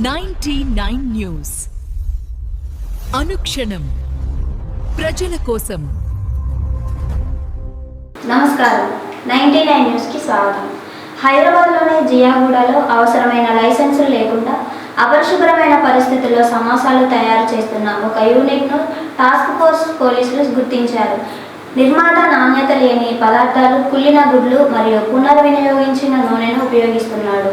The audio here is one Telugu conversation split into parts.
99 న్యూస్ అనుక్షణం ప్రజల కోసం. నమస్కారం. 99 న్యూస్ కి స్వాగతం. హైదరాబాద్లోని జియాగూడలో అవసరమైన లైసెన్సులు లేకుండా అపరిశుభ్రమైన పరిస్థితుల్లో సమోసాలు తయారు చేస్తున్న ఒక యూనిట్ను టాస్క్ ఫోర్స్ పోలీసులు గుర్తించారు. నిర్మాత నాణ్యత లేని పదార్థాలు, కుళ్ళిన గుడ్లు మరియు పునర్వినియోగించిన నూనెను ఉపయోగిస్తున్నాడు.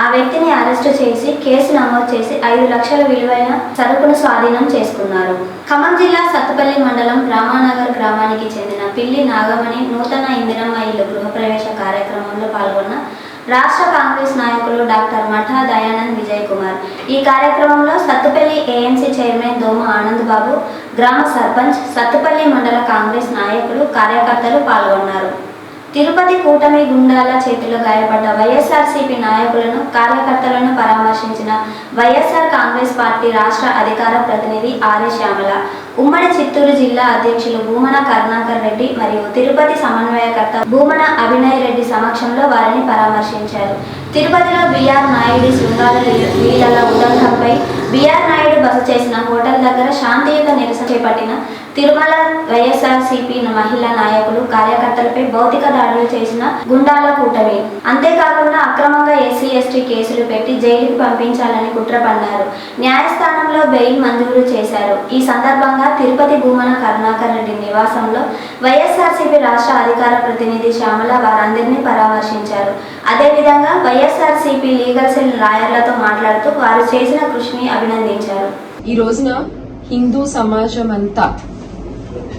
ఆ వ్యక్తిని అరెస్టు చేసి కేసు నమోదు చేసి 5 లక్షల విలువైన సరుకును స్వాధీనం చేసుకున్నారు. ఖమ్మం జిల్లా సత్తుపల్లి మండలం రామానగర్ గ్రామానికి చెందిన పిల్లి నాగమణి నూతన ఇందిరమ్మ ఇల్లు గృహప్రవేశ కార్యక్రమంలో పాల్గొన్న రాష్ట్ర కాంగ్రెస్ నాయకులు డాక్టర్ మఠా దయానంద్ విజయ్ కుమార్. ఈ కార్యక్రమంలో సత్తుపల్లి ఏఎంసీ చైర్మన్ దోమ ఆనంద్ బాబు, గ్రామ సర్పంచ్, సత్తుపల్లి మండల కాంగ్రెస్ నాయకులు, కార్యకర్తలు పాల్గొన్నారు. తిరుపతి కూటమి గుండాల చేతిలో గాయపడ్డ వైఎస్ఆర్సీపీ నాయకులను, కార్యకర్తలను పరామర్శించిన వైఎస్ఆర్ కాంగ్రెస్ పార్టీ రాష్ట్ర అధికార ప్రతినిధి ఆర్య శ్యామల, ఉమ్మడి చిత్తూరు జిల్లా అధ్యక్షులు భూమన కరుణాకర్ రెడ్డి మరియు తిరుపతి సమన్వయకర్త భూమన అభినయ్ రెడ్డి సమక్షంలో వారిని పరామర్శించారు. తిరుపతిలో బీఆర్ నాయుడు శృంగార లీలల ఉదంతంపై బీఆర్ నాయుడు బస చేసిన హోటల్ దగ్గర శాంతియుత నిరసన చేపట్టిన తిరుమల వైఎస్ఆర్సీపీ మహిళా నాయకులు, కార్యకర్తలపై భౌతిక దాడులు చేసిన గుండాల కూటమి. అంతేకాకుండా అక్రమంగా ఎస్సీ ఎస్టీ కేసులు పెట్టి జైలుకు పంపించాలని కుట్ర పన్నారు. న్యాయస్థానంలో బెయిల్ మంజూరు చేశారు. ఈ సందర్భంగా తిరుపతి భూమన కరుణాకర్ రెడ్డి నివాసంలో వైఎస్ఆర్సీపీ రాష్ట్ర అధికార ప్రతినిధి శ్యామల వారందరినీ పరామర్శించారు. అదేవిధంగా వైఎస్ఆర్సీపీ లీగల్ సెల్ లాయర్లతో మాట్లాడుతూ వారు చేసిన కృషిని అభినందించారు. ఈ రోజున హిందూ సమాజం అంతా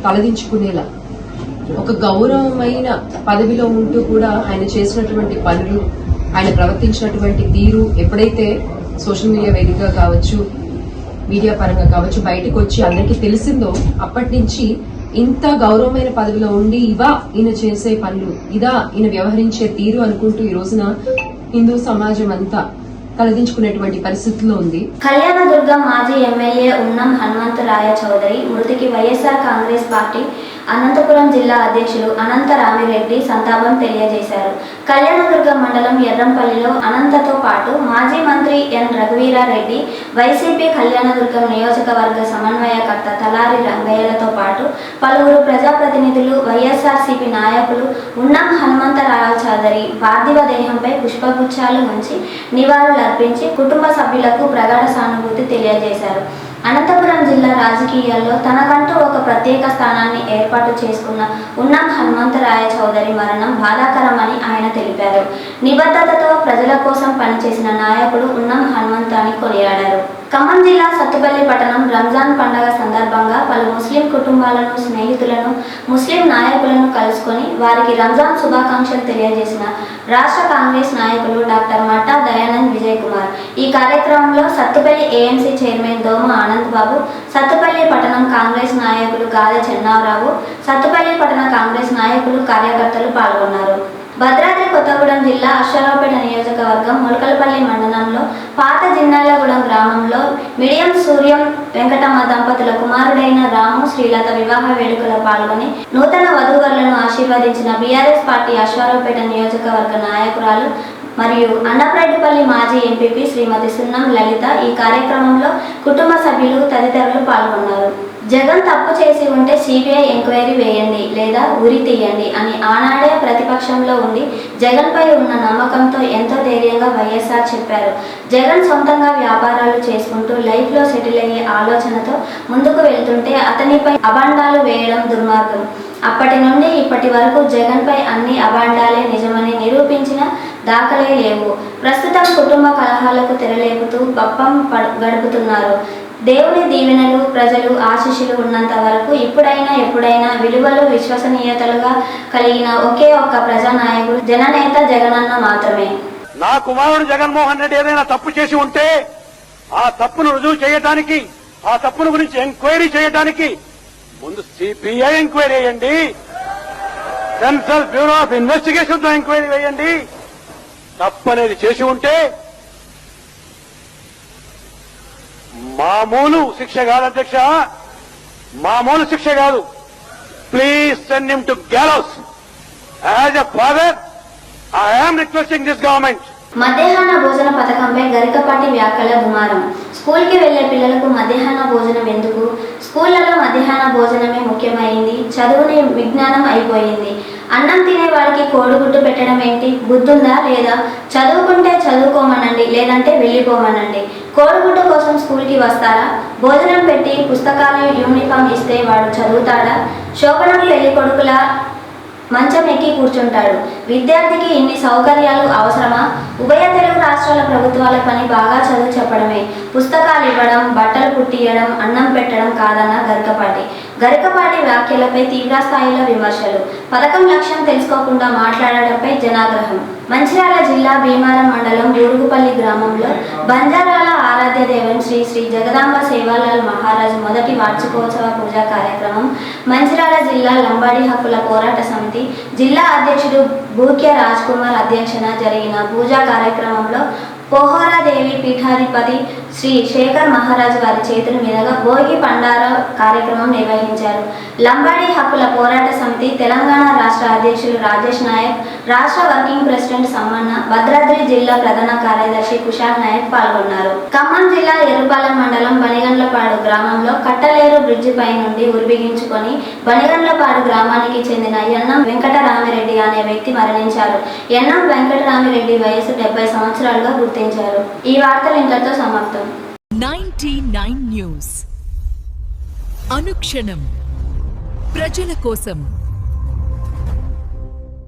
తలదించుకునేలా ఒక గౌరవమైన పదవిలో ఉంటూ కూడా ఆయన చేసినటువంటి పనులు, ఆయన ప్రవర్తించినటువంటి తీరు ఎప్పుడైతే సోషల్ మీడియా వేదికగా కావచ్చు, మీడియా పరంగా కావచ్చు బయటకు వచ్చి అందరికీ తెలిసిందో అప్పటి నుంచి ఇంత గౌరవమైన పదవిలో ఉండి ఇవా ఈయన చేసే పనులు, ఇదా ఈయన వ్యవహరించే తీరు అనుకుంటూ ఈ రోజున హిందూ సమాజం అంతా తలదించుకునేటువంటి పరిస్థితుల్లో ఉంది. కళ్యాణదుర్గం మాజీ ఎమ్మెల్యే ఉన్నం హనుమంతరాయ చౌదరి మృతికి వైఎస్ఆర్ కాంగ్రెస్ పార్టీ అనంతపురం జిల్లా అధ్యక్షులు అనంత రామిరెడ్డి సంతాపం తెలియజేశారు. కళ్యాణదుర్గం మండలం ఎర్రంపల్లిలో అనంతతో పాటు మాజీ మంత్రి ఎన్ రఘువీరారెడ్డి, వైసీపీ కళ్యాణదుర్గం నియోజకవర్గ సమన్వయకర్త తలారి రంగయ్యలతో పాటు పలువురు ప్రజాప్రతినిధులు, వైఎస్ఆర్సీపీ నాయకులు ఉన్నం హనుమంతరాయ చౌదరి పార్థివ దేహంపై పుష్పగుచ్చాలు ఉంచి నివాళులర్పించి కుటుంబ సభ్యులకు ప్రగాఢ సానుభూతి తెలియజేశారు. అనంతపురం జిల్లా రాజకీయాల్లో తనకంటూ ఒక ప్రత్యేక స్థానాన్ని ఏర్పాటు చేసుకున్న ఉన్నం హనుమంతరాయ చౌదరి మరణం బాధాకరమని ఆయన తెలిపారు. నిబద్ధతతో ప్రజల కోసం పనిచేసిన నాయకుడు ఉన్నం హనుమంత అని కొనియాడారు. ఖమ్మం జిల్లా సత్తుపల్లి పట్టణం రంజాన్ పండుగ సందర్భంగా పలు ముస్లిం కుటుంబాలను, స్నేహితులను, ముస్లిం నాయకులను కలుసుకొని వారికి రంజాన్ శుభాకాంక్షలు తెలియజేసిన రాష్ట్ర కాంగ్రెస్ నాయకులు డాక్టర్ మఠా దయానంద్ విజయ్ కుమార్. ఈ కార్యక్రమంలో సత్తుపల్లి ఏఎంసీ చైర్మన్ దోమ ఆనంద్ బాబు, సత్తుపల్లి పట్టణం కాంగ్రెస్ నాయకులు గాదె చెన్నారావు, సత్తుపల్లి పట్టణ కాంగ్రెస్ నాయకులు, కార్యకర్తలు పాల్గొన్నారు. భద్రాద్రి కొత్తగూడెం జిల్లా అశ్వారావుపేట నియోజకవర్గం ములకలపల్లి మండలంలో పాత జిన్నాలగూడెం గ్రామంలో మిడియం సూర్యం వెంకటమ్మ దంపతుల కుమారుడైన రాము, శ్రీలత వివాహ వేడుకలో పాల్గొని నూతన వధూవరులను ఆశీర్వదించిన బీఆర్ఎస్ పార్టీ అశ్వారావుపేట నియోజకవర్గ నాయకురాలు మరియు అన్నప్రెడ్డిపల్లి మాజీ ఎంపీపీ శ్రీమతి సున్నం లలిత. ఈ కార్యక్రమంలో కుటుంబ సభ్యులు తదితరులు పాల్గొన్నారు. జగన్ తప్పు చేసి ఉంటే సిబిఐ ఎంక్వైరీ వేయండి లేదా ఉరి తీయండి అని ఆనాడే ప్రతిపక్షంలో ఉండి జగన్పై ఉన్న నమ్మకంతో ఎంతో ధైర్యంగా వైఎస్ఆర్ చెప్పారు. జగన్ సొంతంగా వ్యాపారాలు చేసుకుంటూ లైఫ్లో సెటిల్ అయ్యే ఆలోచనతో ముందుకు వెళ్తుంటే అతనిపై అభాండాలు వేయడం దుర్మార్గం. అప్పటి నుండి ఇప్పటి వరకు జగన్పై అన్ని అభాండాలే నిజమని నిరూపించిన దాఖలే లేవు. ప్రస్తుతం కుటుంబ కలహాలకు తెరలేపుతూ పప్పం గడుపుతున్నారు. దేవుని దీవెనలు, ప్రజలు ఆశీస్సులు ఉన్నంత వరకు ఇప్పుడైనా ఎప్పుడైనా విలువలు, విశ్వసనీయతలుగా కలిగిన ఒకే ఒక్క ప్రజానాయకుడు జననేత జగనన్న మాత్రమే. నా కుమారుడు జగన్మోహన్ రెడ్డి ఏదైనా తప్పు చేసి ఉంటే ఆ తప్పును రుజువు చేయడానికి, ఆ తప్పును గురించి ఎంక్వైరీ చేయడానికి ముందు సిబిఐ ఎంక్వైరీ వేయండి, సెంట్రల్ బ్యూరో ఆఫ్ ఇన్వెస్టిగేషన్ తో ఎంక్వైరీ వేయండి. తప్పనేది చేసి ఉంటే మామూలు శిక్ష కాదు అధ్యక్ష, మామూలు శిక్ష కాదు. Please send him to gallows. As a father I am requesting this government. మధ్యాహ్న భోజన పథకంపై గరికపాటి వ్యాఖ్యల దుమారం. స్కూల్కి వెళ్లే పిల్లలకు మధ్యాహ్న భోజనం ఎందుకు? స్కూళ్లలో మధ్యాహ్న భోజనమే ముఖ్యమైంది. చదువుని విజ్ఞానం అయిపోయింది. అన్నం తినేవాడికి కోడిగుడ్డు పెట్టడం ఏంటి? బుద్ధుందా లేదా? చదువుకుంటే చదువుకోమనండి, లేదంటే వెళ్ళిపోమనండి. కోడిగుడ్డు కోసం స్కూల్కి వస్తారా? భోజనం పెట్టి పుస్తకాలు యూనిఫామ్ ఇస్తే వాడు చదువుతాడా? శోభనం పెళ్లి కొడుకుల మంచం ఎక్కి కూర్చుంటాడు. విద్యార్థికి ఇన్ని సౌకర్యాలు అవసరమా? ఉభయ తెలుగు రాష్ట్రాల ప్రభుత్వాల పని బాగా చదువు చెప్పడమే. పుస్తకాలు ఇవ్వడం, బట్టలు కుట్టియడం, అన్నం పెట్టడం కాదన్న గరికపాటి వ్యాఖ్యలపై తీవ్ర స్థాయిలో విమర్శలు. పథకం లక్ష్యం తెలుసుకోకుండా మాట్లాడటంపై జనాగ్రహం. మంచిర్యాల జిల్లా భీమారం మండలం బూరుగుపల్లి గ్రామంలో బంజారాల ఆరాధ్య దైవం శ్రీ శ్రీ జగదాంబ సేవాలాల్ మహారాజ్ మొదటి వార్షికోత్సవ పూజా కార్యక్రమం మంచిర్యాల జిల్లా లంబాడి హక్కుల పోరాట సమితి జిల్లా అధ్యక్షుడు బూక్య రాజ్ కుమార్ అధ్యక్షన జరిగిన పూజా కార్యక్రమంలో పోహరాదేవి పీఠాధిపతి శ్రీ శేఖర్ మహారాజ్ వారి చేతుల మీదుగా భోగి పండార కార్యక్రమం నిర్వహించారు. లంబాడి హక్కుల పోరాట సమితి తెలంగాణ రాష్ట్ర అధ్యక్షులు రాజేష్ నాయక్, రాష్ట్ర వర్కింగ్ ప్రెసిడెంట్ సమ్మన్న, భద్రాద్రి జిల్లా ప్రధాన కార్యదర్శి కుషాల్ నాయక్ పాల్గొన్నారు. ఖమ్మం జిల్లా ఎర్రుపాలెం మండలం బనిగండ్లపాడు గ్రామంలో కట్టలేరు బ్రిడ్జి పై నుండి ఉరిబిగించుకొని బనిగండ్లపాడు గ్రామానికి చెందిన ఎన్నం వెంకటరామిరెడ్డి అనే వ్యక్తి మరణించారు. ఎన్నం వెంకటరామిరెడ్డి వయసు 70 సంవత్సరాలుగా గుర్తించారు. ఈ వార్తలు ఇంతటితో సమాప్తం. 99 న్యూస్ అనుక్షణం ప్రజల కోసం.